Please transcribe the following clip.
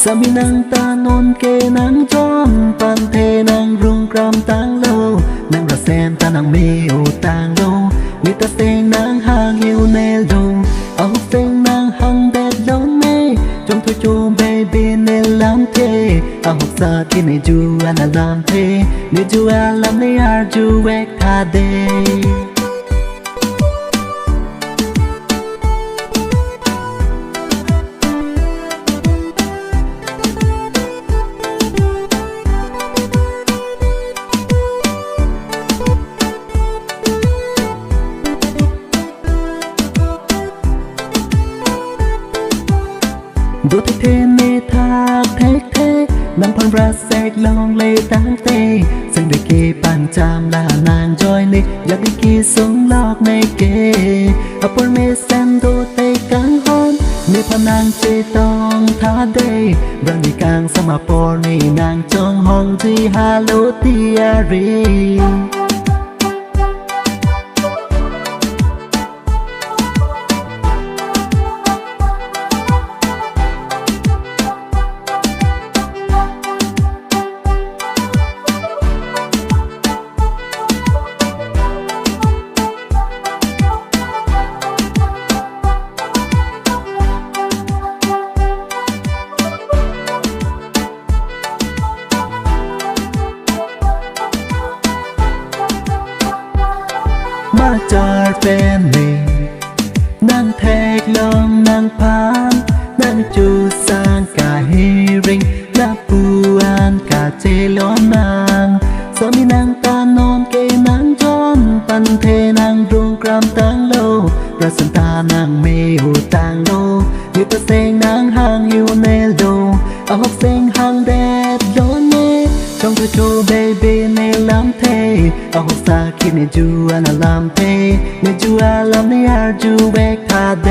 สามีนางตานนเกนางจอมปันเทนางรุงกรามตังโลนางระแซมตานางเมโอตางโลมีตาเซงนางหางเอวเนลโดเอาเซงนางหังเด็ดโดนเมจงทุจูเบบีเนลามเทเอาหกซาที่ในจูอันลามเทในจูอันลามในอาร์จูเวกทาเดดูเท่ๆในทางเท่ๆนำพันรักแสกลองเลยตั้งเตซึ่งได้เกปันจามลานางจอยนี่อยากได้กีสงลอกในเกอปอร์เมเซนโดเตกังฮอนในพนางเจตองท่าเดรังในกลางสมาปอร์ในนางจองห้องที่ฮาโลติอารีมาจอดเป็นหนึ่งนั่งแทกลองนั่งพานนั่งจูสร้างกาเฮริงนับปูอันกาเจล้อนนางสามีนางตานอนเกนางจอนปันเทนางรุงกรามตังโลประสันตานางเมหูตังโลยุตเซงนางหางฮิวเนลโดเอาหกเซงหางแดดโดนเนจงจะโชว์เบบีในลำเทเอาหกสาคิดในจูอันลำเทในจูอันลำในอาร์จูเวกทาเด